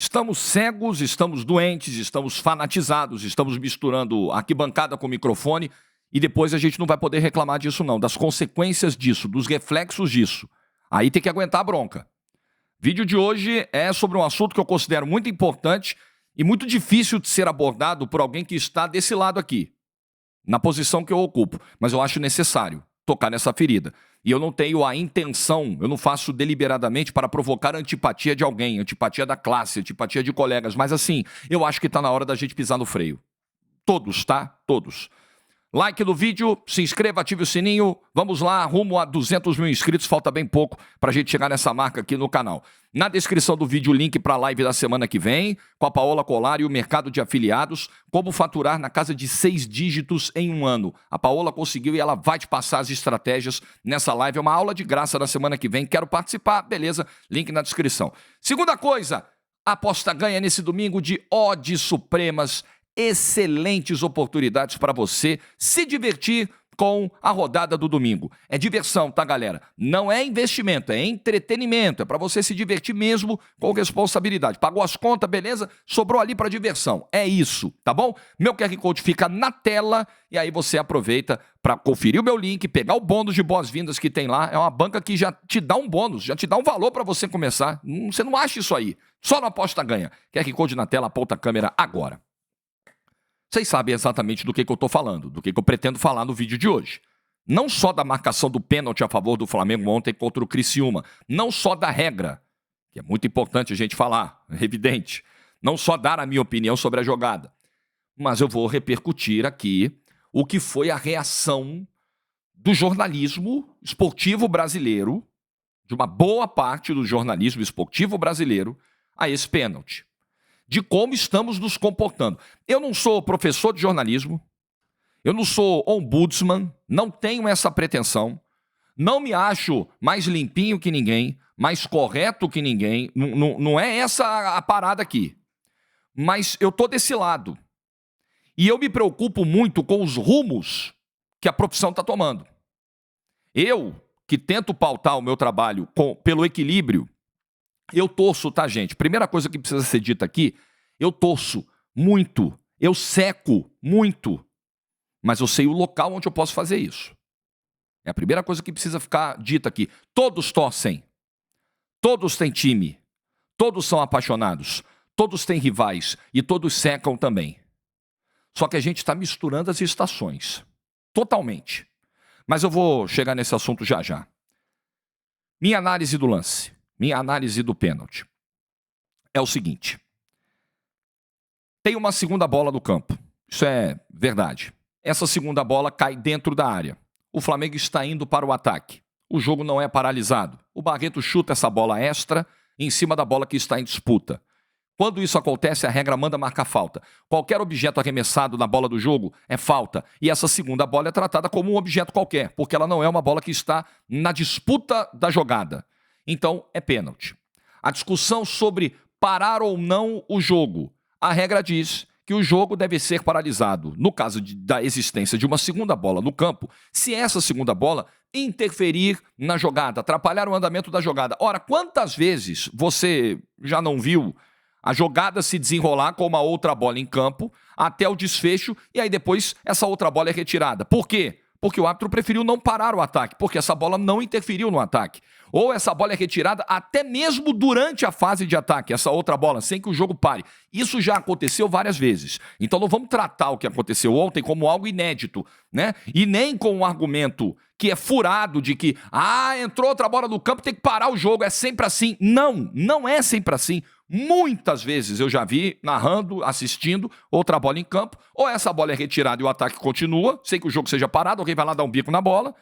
Estamos cegos, estamos doentes, estamos fanatizados, estamos misturando arquibancada com microfone e depois a gente não vai poder reclamar disso não, das consequências disso, dos reflexos disso. Aí tem que aguentar a bronca. Vídeo de hoje é sobre um assunto que eu considero muito importante e muito difícil de ser abordado por alguém que está desse lado aqui, na posição que eu ocupo, mas eu acho necessário tocar nessa ferida. E eu não tenho a intenção, eu não faço deliberadamente para provocar antipatia de alguém, antipatia da classe, antipatia de colegas, mas assim, eu acho que está na hora da gente pisar no freio. Todos, tá? Todos. Like no vídeo, se inscreva, ative o sininho. Vamos lá, rumo a 200 mil inscritos. Falta bem pouco para a gente chegar nessa marca aqui no canal. Na descrição do vídeo, o link para a live da semana que vem, com a Paola Colari e o mercado de afiliados. Como faturar na casa de 6 dígitos em um ano. A Paola conseguiu e ela vai te passar as estratégias nessa live. É uma aula de graça na semana que vem. Quero participar? Beleza, link na descrição. Segunda coisa, a aposta ganha nesse domingo de odds supremas. Excelentes oportunidades para você se divertir com a rodada do domingo. É diversão, tá, galera? Não é investimento, é entretenimento. É para você se divertir mesmo com responsabilidade. Pagou as contas, beleza? Sobrou ali para diversão. É isso, tá bom? Meu QR Code fica na tela e aí você aproveita para conferir o meu link, pegar o bônus de boas-vindas que tem lá. É uma banca que já te dá um bônus, já te dá um valor para você começar. Você não acha isso aí. Só no Aposta Ganha. QR Code na tela, aponta a câmera agora. Vocês sabem exatamente do que eu estou falando, do que eu pretendo falar no vídeo de hoje. Não só da marcação do pênalti a favor do Flamengo ontem contra o Criciúma, não só da regra, que é muito importante a gente falar, é evidente, não só dar a minha opinião sobre a jogada, mas eu vou repercutir aqui o que foi a reação do jornalismo esportivo brasileiro, de uma boa parte do jornalismo esportivo brasileiro, a esse pênalti. De como estamos nos comportando. Eu não sou professor de jornalismo, eu não sou ombudsman, não tenho essa pretensão, não me acho mais limpinho que ninguém, mais correto que ninguém, não é essa a parada aqui. Mas eu tô desse lado. E eu me preocupo muito com os rumos que a profissão está tomando. Eu, que tento pautar o meu trabalho pelo equilíbrio, eu torço, tá, gente? Primeira coisa que precisa ser dita aqui, eu torço muito, eu seco muito, mas eu sei o local onde eu posso fazer isso. É a primeira coisa que precisa ficar dita aqui. Todos torcem, todos têm time, todos são apaixonados, todos têm rivais e todos secam também. Só que a gente está misturando as estações, totalmente. Mas eu vou chegar nesse assunto já já. Minha análise do lance. Minha análise do pênalti é o seguinte. Tem uma segunda bola no campo. Isso é verdade. Essa segunda bola cai dentro da área. O Flamengo está indo para o ataque. O jogo não é paralisado. O Barreto chuta essa bola extra em cima da bola que está em disputa. Quando isso acontece, a regra manda marcar falta. Qualquer objeto arremessado na bola do jogo é falta. E essa segunda bola é tratada como um objeto qualquer, porque ela não é uma bola que está na disputa da jogada. Então, é pênalti. A discussão sobre parar ou não o jogo. A regra diz que o jogo deve ser paralisado, no caso da existência de uma segunda bola no campo, se essa segunda bola interferir na jogada, atrapalhar o andamento da jogada. Ora, quantas vezes você já não viu a jogada se desenrolar com uma outra bola em campo até o desfecho e aí depois essa outra bola é retirada? Por quê? Porque o árbitro preferiu não parar o ataque, porque essa bola não interferiu no ataque. Ou essa bola é retirada até mesmo durante a fase de ataque, essa outra bola, sem que o jogo pare. Isso já aconteceu várias vezes. Então não vamos tratar o que aconteceu ontem como algo inédito, né? E nem com um argumento que é furado de que, entrou outra bola no campo, tem que parar o jogo, é sempre assim. Não, não é sempre assim. Muitas vezes eu já vi, narrando, assistindo, outra bola em campo, ou essa bola é retirada e o ataque continua, sem que o jogo seja parado, alguém vai lá dar um bico na bola,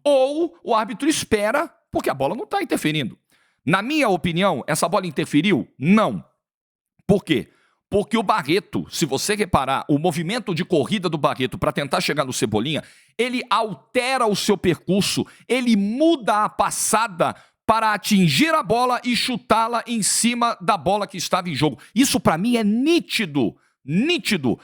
ou o árbitro espera, porque a bola não está interferindo. Na minha opinião, essa bola interferiu? Não. Por quê? Porque o Barreto, se você reparar, o movimento de corrida do Barreto para tentar chegar no Cebolinha, ele altera o seu percurso, ele muda a passada para atingir a bola e chutá-la em cima da bola que estava em jogo. Isso para mim é nítido, nítido.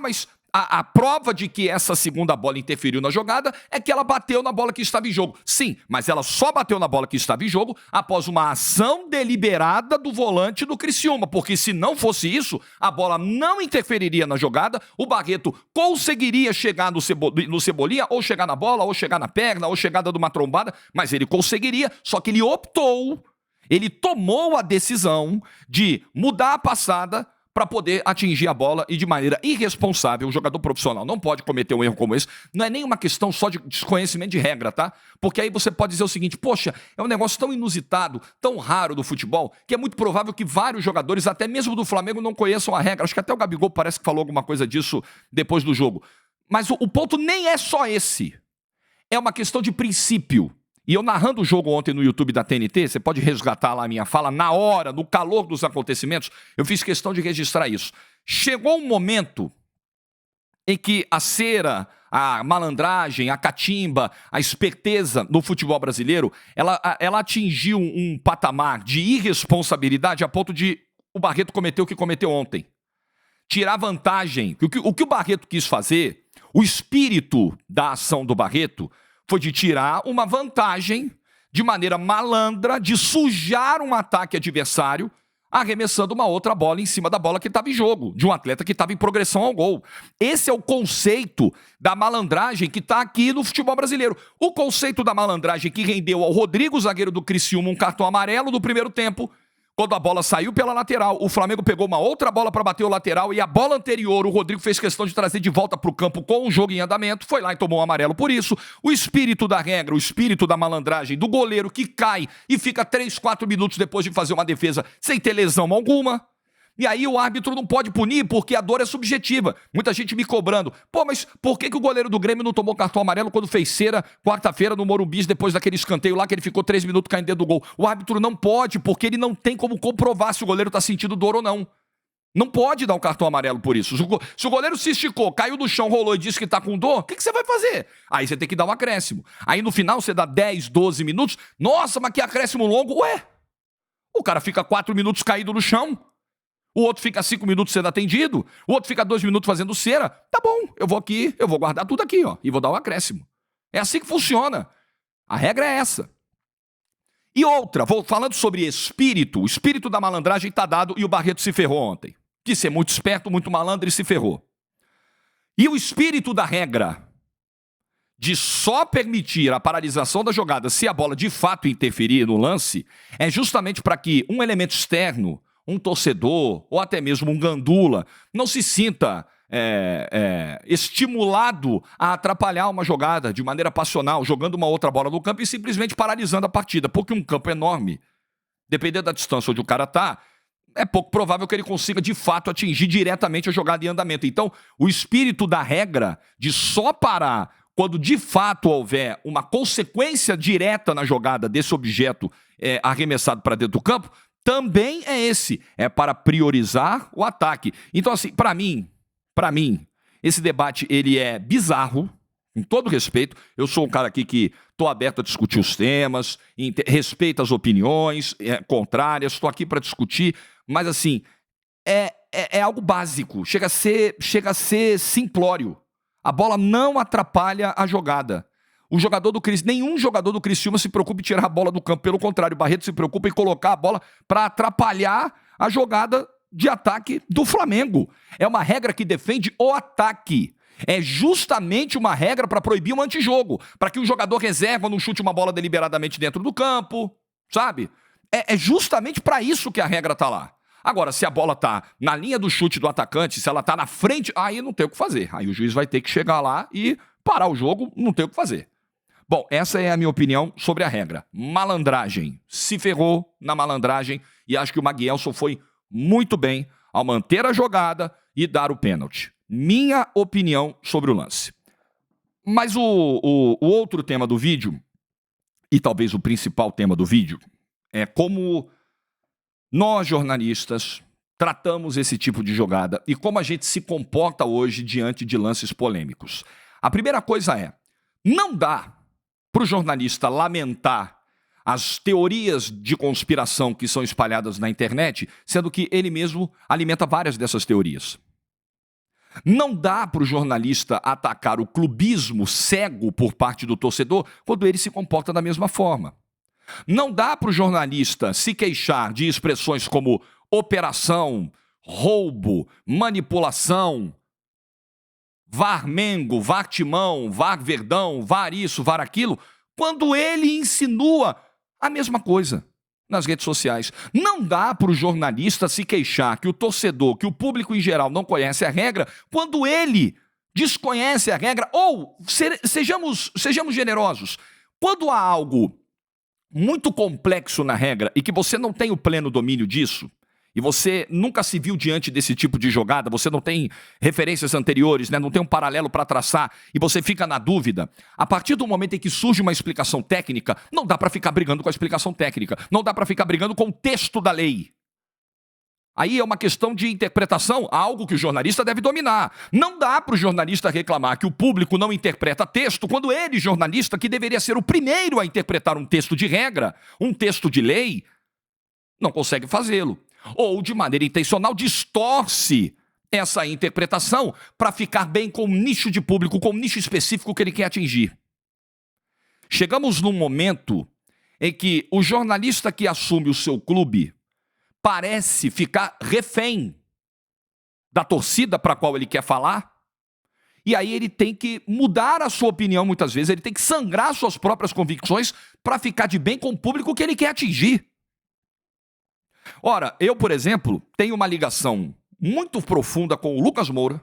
Mas A prova de que essa segunda bola interferiu na jogada é que ela bateu na bola que estava em jogo. Sim, mas ela só bateu na bola que estava em jogo após uma ação deliberada do volante do Criciúma, porque se não fosse isso, a bola não interferiria na jogada, o Barreto conseguiria chegar no Cebolinha, ou chegar na bola, ou chegar na perna, ou chegada de uma trombada, mas ele conseguiria, só que ele tomou a decisão de mudar a passada para poder atingir a bola e de maneira irresponsável. O jogador profissional não pode cometer um erro como esse. Não é nem uma questão só de desconhecimento de regra, tá? Porque aí você pode dizer o seguinte, poxa, é um negócio tão inusitado, tão raro do futebol, que é muito provável que vários jogadores, até mesmo do Flamengo, não conheçam a regra. Acho que até o Gabigol parece que falou alguma coisa disso depois do jogo. Mas o ponto nem é só esse. É uma questão de princípio. E eu narrando o jogo ontem no YouTube da TNT, você pode resgatar lá a minha fala, na hora, no calor dos acontecimentos, eu fiz questão de registrar isso. Chegou um momento em que a cera, a malandragem, a catimba, a esperteza no futebol brasileiro, ela atingiu um patamar de irresponsabilidade a ponto de o Barreto cometer o que cometeu ontem. Tirar vantagem. O que o Barreto quis fazer, o espírito da ação do Barreto, foi de tirar uma vantagem de maneira malandra, de sujar um ataque adversário, arremessando uma outra bola em cima da bola que estava em jogo, de um atleta que estava em progressão ao gol. Esse é o conceito da malandragem que está aqui no futebol brasileiro. O conceito da malandragem que rendeu ao Rodrigo, zagueiro do Criciúma, um cartão amarelo no primeiro tempo. Quando a bola saiu pela lateral, o Flamengo pegou uma outra bola para bater o lateral e a bola anterior, o Rodrigo fez questão de trazer de volta para o campo com o jogo em andamento, foi lá e tomou um amarelo por isso. O espírito da regra, o espírito da malandragem do goleiro que cai e fica 3, 4 minutos depois de fazer uma defesa sem ter lesão alguma. E aí o árbitro não pode punir porque a dor é subjetiva. Muita gente me cobrando. Pô, mas por que o goleiro do Grêmio não tomou cartão amarelo quando fez cera quarta-feira no Morumbi depois daquele escanteio lá que ele ficou 3 minutos caindo dentro do gol? O árbitro não pode porque ele não tem como comprovar se o goleiro está sentindo dor ou não. Não pode dar um cartão amarelo por isso. Se o goleiro se esticou, caiu no chão, rolou e disse que está com dor, o que você vai fazer? Aí você tem que dar um acréscimo. Aí no final você dá 10, 12 minutos. Nossa, mas que acréscimo longo. Ué, o cara fica 4 minutos caído no chão. O outro fica 5 minutos sendo atendido, o outro fica 2 minutos fazendo cera. Tá bom, eu vou aqui, eu vou guardar tudo aqui, ó, e vou dar um acréscimo. É assim que funciona. A regra é essa. E outra, vou falando sobre espírito, o espírito da malandragem tá dado e o Barreto se ferrou ontem. Quis ser muito esperto, muito malandro e se ferrou. E o espírito da regra de só permitir a paralisação da jogada se a bola de fato interferir no lance é justamente para que um elemento externo, um torcedor ou até mesmo um gandula não se sinta estimulado a atrapalhar uma jogada de maneira passional, jogando uma outra bola no campo e simplesmente paralisando a partida, porque um campo enorme, dependendo da distância onde o cara está, é pouco provável que ele consiga de fato atingir diretamente a jogada em andamento. Então, o espírito da regra de só parar quando de fato houver uma consequência direta na jogada desse objeto arremessado para dentro do campo, também é esse, é para priorizar o ataque. Então, assim, para mim, esse debate ele é bizarro, com todo respeito. Eu sou um cara aqui que estou aberto a discutir os temas, respeito as opiniões contrárias, estou aqui para discutir, mas assim, é algo básico, chega a ser simplório. A bola não atrapalha a jogada. Nenhum jogador do Criciúma se preocupa em tirar a bola do campo. Pelo contrário, o Barreto se preocupa em colocar a bola para atrapalhar a jogada de ataque do Flamengo. É uma regra que defende o ataque. É justamente uma regra para proibir um antijogo, para que o jogador reserva não chute uma bola deliberadamente dentro do campo, sabe? É justamente para isso que a regra está lá. Agora, se a bola está na linha do chute do atacante, se ela está na frente, aí não tem o que fazer. Aí o juiz vai ter que chegar lá e parar o jogo, não tem o que fazer. Bom, essa é a minha opinião sobre a regra. Malandragem. Se ferrou na malandragem e acho que o Maguielson foi muito bem ao manter a jogada e dar o pênalti. Minha opinião sobre o lance. Mas o outro tema do vídeo, e talvez o principal tema do vídeo, é como nós, jornalistas, tratamos esse tipo de jogada e como a gente se comporta hoje diante de lances polêmicos. A primeira coisa é, não dá para o jornalista lamentar as teorias de conspiração que são espalhadas na internet, sendo que ele mesmo alimenta várias dessas teorias. Não dá para o jornalista atacar o clubismo cego por parte do torcedor quando ele se comporta da mesma forma. Não dá para o jornalista se queixar de expressões como operação, roubo, manipulação, VAR Mengo, VAR Timão, VAR Verdão, VAR isso, VAR aquilo, quando ele insinua a mesma coisa nas redes sociais. Não dá para o jornalista se queixar que o torcedor, que o público em geral não conhece a regra, quando ele desconhece a regra, ou sejamos generosos, quando há algo muito complexo na regra e que você não tem o pleno domínio disso, e você nunca se viu diante desse tipo de jogada, você não tem referências anteriores, né? Não tem um paralelo para traçar, e você fica na dúvida, a partir do momento em que surge uma explicação técnica, não dá para ficar brigando com a explicação técnica, não dá para ficar brigando com o texto da lei. Aí é uma questão de interpretação, algo que o jornalista deve dominar. Não dá para o jornalista reclamar que o público não interpreta texto, quando ele, jornalista, que deveria ser o primeiro a interpretar um texto de regra, um texto de lei, não consegue fazê-lo. Ou, de maneira intencional, distorce essa interpretação para ficar bem com um nicho de público, com um nicho específico que ele quer atingir. Chegamos num momento em que o jornalista que assume o seu clube parece ficar refém da torcida para a qual ele quer falar, e aí ele tem que mudar a sua opinião muitas vezes, ele tem que sangrar suas próprias convicções para ficar de bem com o público que ele quer atingir. Ora, eu, por exemplo, tenho uma ligação muito profunda com o Lucas Moura,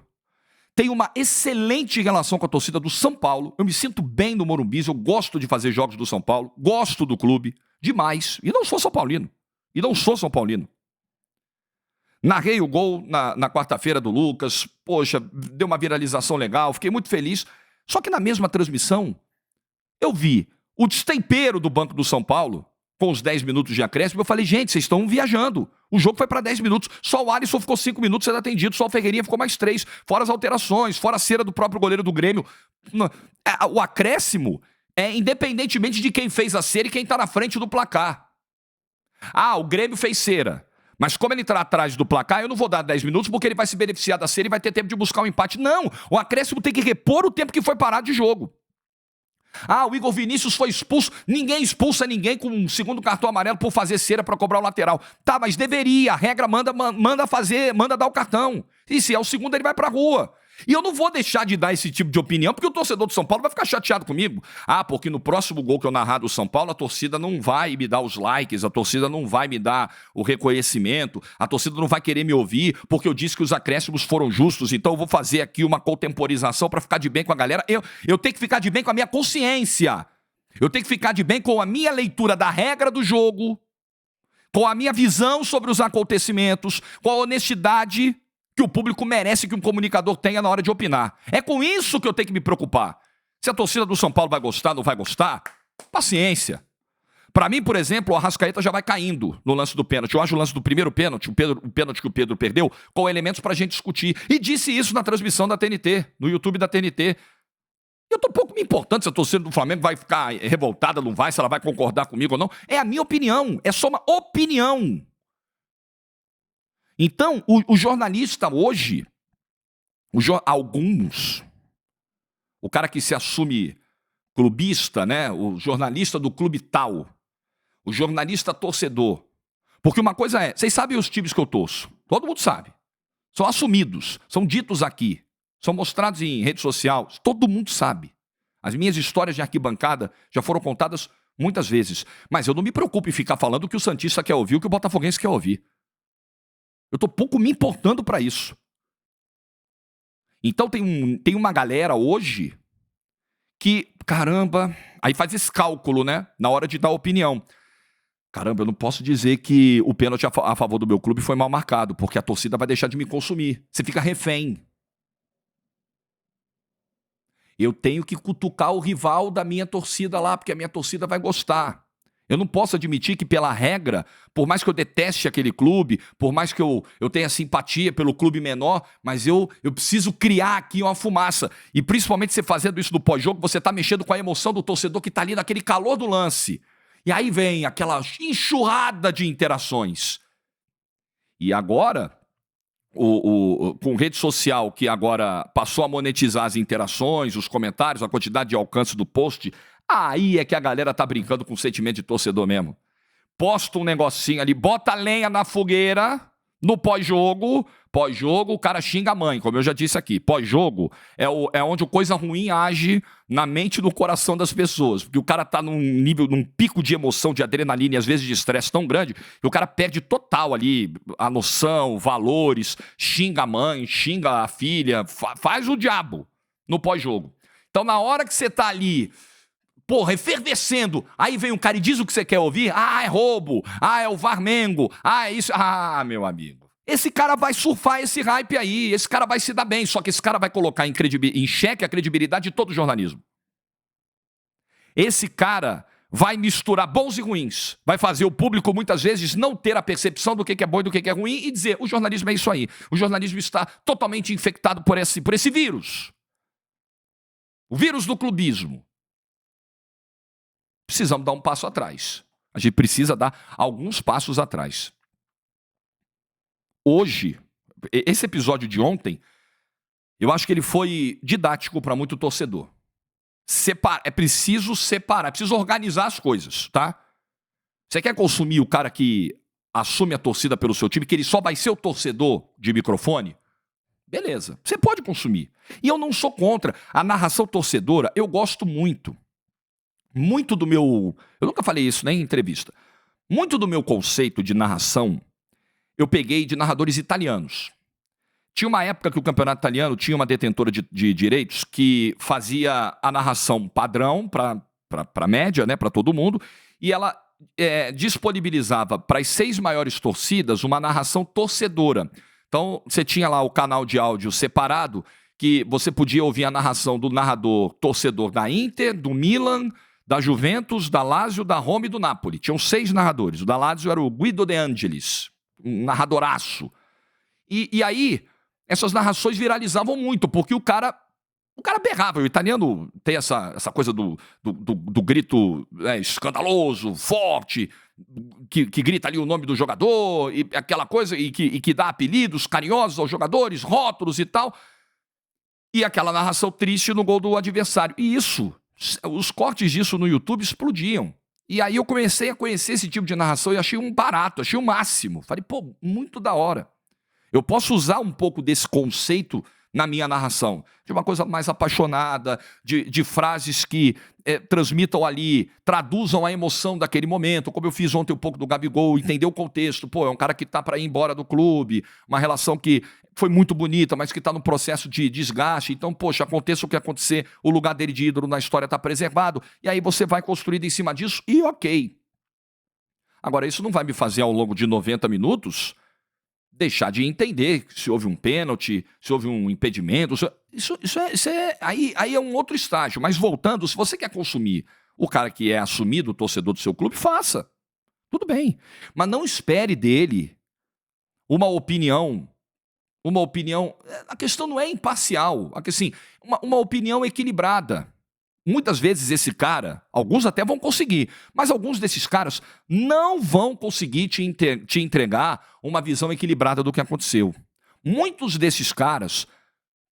tenho uma excelente relação com a torcida do São Paulo, eu me sinto bem no Morumbi, eu gosto de fazer jogos do São Paulo, gosto do clube, demais, e não sou São Paulino, Narrei o gol na quarta-feira do Lucas, poxa, deu uma viralização legal, fiquei muito feliz, só que na mesma transmissão, eu vi o destempero do Banco do São Paulo, com os 10 minutos de acréscimo, eu falei, gente, vocês estão viajando. O jogo foi para 10 minutos. Só o Alisson ficou 5 minutos sendo atendido, só o Ferreirinha ficou mais 3. Fora as alterações, fora a cera do próprio goleiro do Grêmio. O acréscimo é independentemente de quem fez a cera e quem está na frente do placar. Ah, o Grêmio fez cera. Mas como ele está atrás do placar, eu não vou dar 10 minutos porque ele vai se beneficiar da cera e vai ter tempo de buscar um empate. Não, o acréscimo tem que repor o tempo que foi parado de jogo. Ah, o Igor Vinícius foi expulso. Ninguém expulsa ninguém com um segundo cartão amarelo por fazer cera para cobrar o lateral. Tá, mas deveria. A regra manda fazer, manda dar o cartão. E se é o segundo, ele vai pra rua. E eu não vou deixar de dar esse tipo de opinião, porque o torcedor do São Paulo vai ficar chateado comigo. Ah, porque no próximo gol que eu narrar do São Paulo, a torcida não vai me dar os likes, a torcida não vai me dar o reconhecimento, a torcida não vai querer me ouvir, porque eu disse que os acréscimos foram justos, então eu vou fazer aqui uma contemporização para ficar de bem com a galera. Eu tenho que ficar de bem com a minha consciência. Eu tenho que ficar de bem com a minha leitura da regra do jogo, com a minha visão sobre os acontecimentos, com a honestidade que o público merece que um comunicador tenha na hora de opinar. É com isso que eu tenho que me preocupar. Se a torcida do São Paulo vai gostar, não vai gostar, paciência. Para mim, por exemplo, o Arrascaeta já vai caindo no lance do pênalti. Eu acho o lance do primeiro pênalti, o pênalti que o Pedro perdeu, com elementos para a gente discutir. E disse isso na transmissão da TNT, no YouTube da TNT. Eu tô pouco me importando se a torcida do Flamengo vai ficar revoltada, não vai, se ela vai concordar comigo ou não. É a minha opinião, é só uma opinião. Então, o jornalista hoje, alguns, o cara que se assume clubista, né? O jornalista do clube tal, o jornalista torcedor. Porque uma coisa é, vocês sabem os times que eu torço, todo mundo sabe. São assumidos, são ditos aqui, são mostrados em rede social, todo mundo sabe. As minhas histórias de arquibancada já foram contadas muitas vezes, mas eu não me preocupo em ficar falando o que o santista quer ouvir, o que o botafoguense quer ouvir. Eu tô pouco me importando para isso. Então tem uma galera hoje que, caramba, aí faz esse cálculo, né? Na hora de dar opinião. Caramba, eu não posso dizer que o pênalti a favor do meu clube foi mal marcado, porque a torcida vai deixar de me consumir. Você fica refém. Eu tenho que cutucar o rival da minha torcida lá, porque a minha torcida vai gostar. Eu não posso admitir que, pela regra, por mais que eu deteste aquele clube, por mais que eu tenha simpatia pelo clube menor, mas eu preciso criar aqui uma fumaça. E principalmente você fazendo isso no pós-jogo, você está mexendo com a emoção do torcedor que está ali naquele calor do lance. E aí vem aquela enxurrada de interações. E agora, com rede social que agora passou a monetizar as interações, os comentários, a quantidade de alcance do post, aí é que a galera tá brincando com o sentimento de torcedor mesmo. Posta um negocinho ali, bota lenha na fogueira no pós-jogo. Pós-jogo, o cara xinga a mãe, como eu já disse aqui. Pós-jogo é onde a coisa ruim age na mente e no coração das pessoas. Porque o cara tá num pico de emoção, de adrenalina e às vezes de estresse tão grande, que o cara perde total ali a noção, valores, xinga a mãe, xinga a filha, faz o diabo no pós-jogo. Então, na hora que você tá ali, porra, efervescendo, aí vem um cara e diz o que você quer ouvir, é roubo, é o Varmengo, é isso, meu amigo. Esse cara vai surfar esse hype aí, esse cara vai se dar bem, só que esse cara vai colocar em xeque a credibilidade de todo o jornalismo. Esse cara vai misturar bons e ruins, vai fazer o público muitas vezes não ter a percepção do que é bom e do que é ruim e dizer, o jornalismo é isso aí, o jornalismo está totalmente infectado por esse vírus. O vírus do clubismo. Precisamos dar um passo atrás. A gente precisa dar alguns passos atrás. Hoje, esse episódio de ontem, eu acho que ele foi didático para muito torcedor. É preciso separar, é preciso organizar as coisas, tá? Você quer consumir o cara que assume a torcida pelo seu time, que ele só vai ser o torcedor de microfone? Beleza, você pode consumir. E eu não sou contra. A narração torcedora, eu gosto muito. Muito do meu... Eu nunca falei isso nem em entrevista. Muito do meu conceito de narração eu peguei de narradores italianos. Tinha uma época que o campeonato italiano tinha uma detentora de direitos que fazia a narração padrão para a média, né, para todo mundo, e ela disponibilizava para as 6 maiores torcidas uma narração torcedora. Então, você tinha lá o canal de áudio separado, que você podia ouvir a narração do narrador torcedor da Inter, do Milan, da Juventus, da Lazio, da Roma e do Napoli. Tinham 6 narradores. O da Lazio era o Guido De Angelis, um narradoraço. E aí, essas narrações viralizavam muito, porque o cara berrava. O italiano tem essa coisa do grito escandaloso, forte, que grita ali o nome do jogador, e aquela coisa, e que dá apelidos carinhosos aos jogadores, rótulos e tal. E aquela narração triste no gol do adversário. E isso, os cortes disso no YouTube explodiam. E aí eu comecei a conhecer esse tipo de narração e achei um barato, achei o máximo. Falei, pô, muito da hora. Eu posso usar um pouco desse conceito na minha narração, de uma coisa mais apaixonada, de frases que transmitam ali, traduzam a emoção daquele momento, como eu fiz ontem um pouco do Gabigol, entender o contexto. Pô, é um cara que tá para ir embora do clube, uma relação que foi muito bonita, mas que está no processo de desgaste. Então, poxa, aconteça o que acontecer, o lugar dele de ídolo na história está preservado, e aí você vai construindo em cima disso, e ok. Agora, isso não vai me fazer, ao longo de 90 minutos, deixar de entender se houve um pênalti, se houve um impedimento. Aí é um outro estágio. Mas voltando, se você quer consumir o cara que é assumido, o torcedor do seu clube, faça. Tudo bem. Mas não espere dele uma opinião. A questão não é imparcial. Assim, uma opinião equilibrada. Muitas vezes esse cara, alguns até vão conseguir, mas alguns desses caras não vão conseguir te entregar uma visão equilibrada do que aconteceu. Muitos desses caras,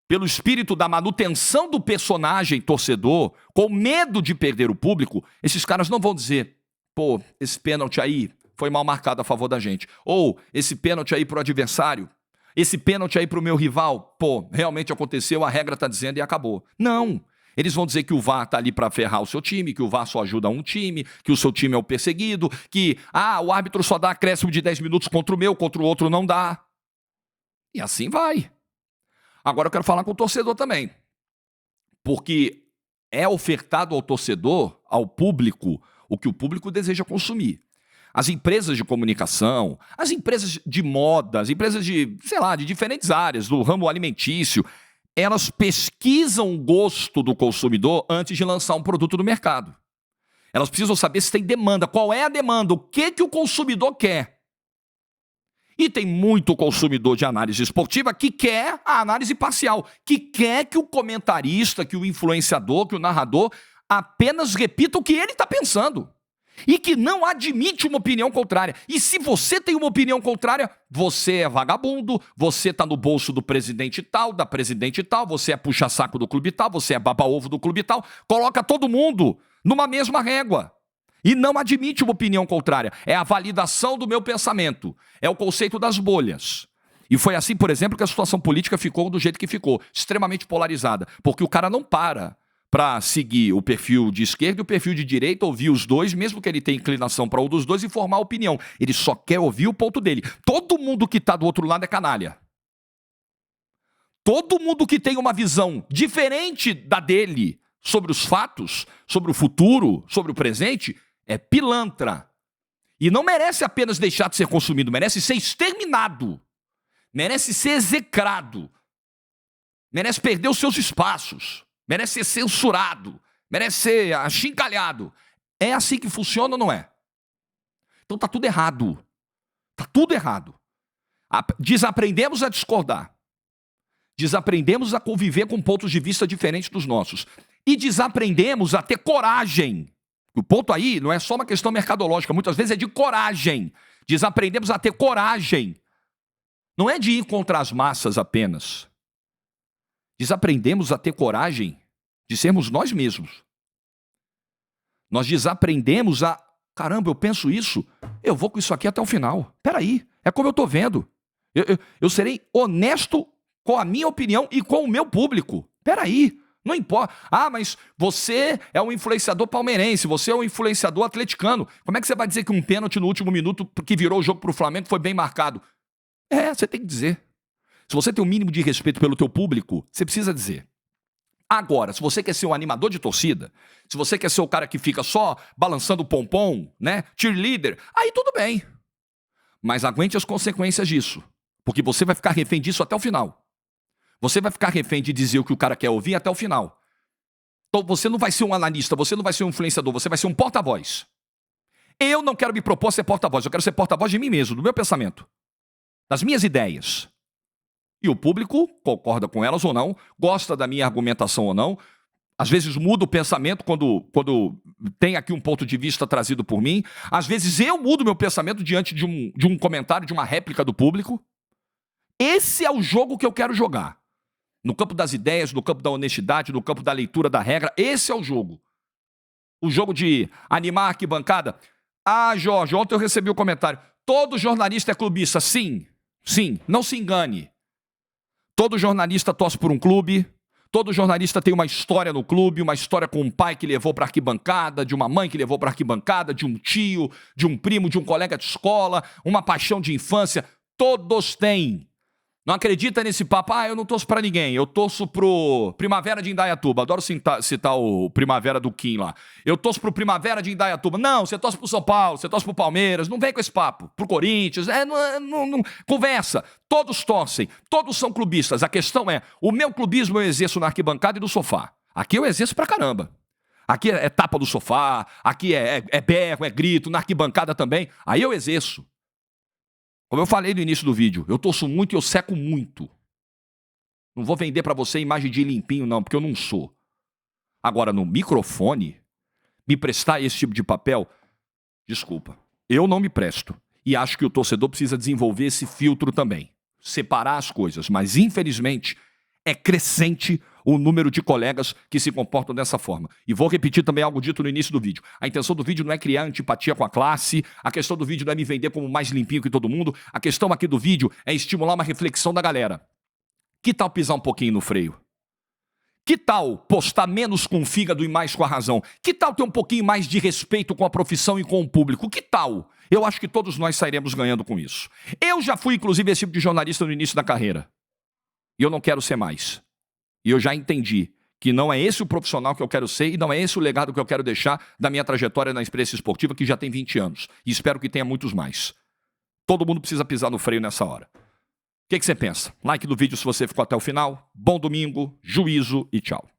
pelo espírito da manutenção do personagem torcedor, com medo de perder o público, esses caras não vão dizer, pô, esse pênalti aí foi mal marcado a favor da gente. Ou esse pênalti aí pro adversário, esse pênalti aí pro meu rival, pô, realmente aconteceu, a regra tá dizendo e acabou. Não. Eles vão dizer que o VAR está ali para ferrar o seu time, que o VAR só ajuda um time, que o seu time é o perseguido, que o árbitro só dá acréscimo de 10 minutos contra o outro não dá. E assim vai. Agora eu quero falar com o torcedor também. Porque é ofertado ao torcedor, ao público, o que o público deseja consumir. As empresas de comunicação, as empresas de moda, as empresas de diferentes áreas, do ramo alimentício, elas pesquisam o gosto do consumidor antes de lançar um produto no mercado. Elas precisam saber se tem demanda, qual é a demanda, o que o consumidor quer. E tem muito consumidor de análise esportiva que quer a análise parcial, que quer que o comentarista, que o influenciador, que o narrador apenas repita o que ele está pensando. e que não admite uma opinião contrária. E se você tem uma opinião contrária, você é vagabundo, você tá no bolso do presidente tal, da presidente tal, você é puxa-saco do clube tal, você é baba-ovo do clube tal, coloca todo mundo numa mesma régua. E não admite uma opinião contrária. É a validação do meu pensamento. É o conceito das bolhas. E foi assim, por exemplo, que a situação política ficou do jeito que ficou, extremamente polarizada, porque o cara não para seguir o perfil de esquerda e o perfil de direita, ouvir os dois, mesmo que ele tenha inclinação para um dos dois, e formar opinião. Ele só quer ouvir o ponto dele. Todo mundo que está do outro lado é canalha. Todo mundo que tem uma visão diferente da dele sobre os fatos, sobre o futuro, sobre o presente, é pilantra. E não merece apenas deixar de ser consumido, merece ser exterminado. Merece ser execrado. Merece perder os seus espaços. Merece ser censurado, merece ser achincalhado. É assim que funciona ou não é? Então tá tudo errado. Tá tudo errado. Desaprendemos a discordar. Desaprendemos a conviver com pontos de vista diferentes dos nossos. E desaprendemos a ter coragem. O ponto aí não é só uma questão mercadológica, muitas vezes é de coragem. Desaprendemos a ter coragem. Não é de ir contra as massas apenas. Desaprendemos a ter coragem de sermos nós mesmos. Nós desaprendemos a... Caramba, eu penso isso, eu vou com isso aqui até o final. Peraí, é como eu estou vendo. Eu serei honesto com a minha opinião e com o meu público. Peraí, não importa. Ah, mas você é um influenciador palmeirense, você é um influenciador atleticano. Como é que você vai dizer que um pênalti no último minuto que virou o jogo para o Flamengo foi bem marcado? Você tem que dizer. Se você tem o mínimo de respeito pelo teu público, você precisa dizer. Agora, se você quer ser um animador de torcida, se você quer ser o cara que fica só balançando o pompom, né, cheerleader, aí tudo bem. Mas aguente as consequências disso, porque você vai ficar refém disso até o final. Você vai ficar refém de dizer o que o cara quer ouvir até o final. Então você não vai ser um analista, você não vai ser um influenciador, você vai ser um porta-voz. Eu não quero me propor ser porta-voz, eu quero ser porta-voz de mim mesmo, do meu pensamento, das minhas ideias. E o público concorda com elas ou não, gosta da minha argumentação ou não. Às vezes muda o pensamento quando tem aqui um ponto de vista trazido por mim. Às vezes eu mudo meu pensamento diante de um comentário, de uma réplica do público. Esse é o jogo que eu quero jogar. No campo das ideias, no campo da honestidade, no campo da leitura da regra. Esse é o jogo. O jogo de animar a arquibancada. Ah, Jorge, ontem eu recebi o comentário. Todo jornalista é clubista. Sim, não se engane. Todo jornalista torce por um clube, todo jornalista tem uma história no clube, uma história com um pai que levou para a arquibancada, de uma mãe que levou para a arquibancada, de um tio, de um primo, de um colega de escola, uma paixão de infância. Todos têm. Não acredita nesse papo, eu não torço para ninguém, eu torço pro Primavera de Indaiatuba. Adoro citar o Primavera do Kim lá. Eu torço pro Primavera de Indaiatuba. Não, você torce pro São Paulo, você torce pro Palmeiras, não vem com esse papo. Pro Corinthians, não, conversa. Todos torcem, todos são clubistas. A questão é, o meu clubismo eu exerço na arquibancada e no sofá. Aqui eu exerço pra caramba. Aqui é tapa do sofá, aqui é berro, é grito, na arquibancada também. Aí eu exerço. Como eu falei no início do vídeo, eu torço muito e eu seco muito. Não vou vender pra você imagem de limpinho não, porque eu não sou. Agora, no microfone, me prestar esse tipo de papel, desculpa, eu não me presto. E acho que o torcedor precisa desenvolver esse filtro também. Separar as coisas, mas infelizmente é crescente o número de colegas que se comportam dessa forma. E vou repetir também algo dito no início do vídeo. A intenção do vídeo não é criar antipatia com a classe, a questão do vídeo não é me vender como mais limpinho que todo mundo, a questão aqui do vídeo é estimular uma reflexão da galera. Que tal pisar um pouquinho no freio? Que tal postar menos com o fígado e mais com a razão? Que tal ter um pouquinho mais de respeito com a profissão e com o público? Que tal? Eu acho que todos nós sairemos ganhando com isso. Eu já fui, inclusive, esse tipo de jornalista no início da carreira. E eu não quero ser mais. E eu já entendi que não é esse o profissional que eu quero ser e não é esse o legado que eu quero deixar da minha trajetória na experiência esportiva, que já tem 20 anos. E espero que tenha muitos mais. Todo mundo precisa pisar no freio nessa hora. O que você pensa? Like do vídeo se você ficou até o final. Bom domingo, juízo e tchau.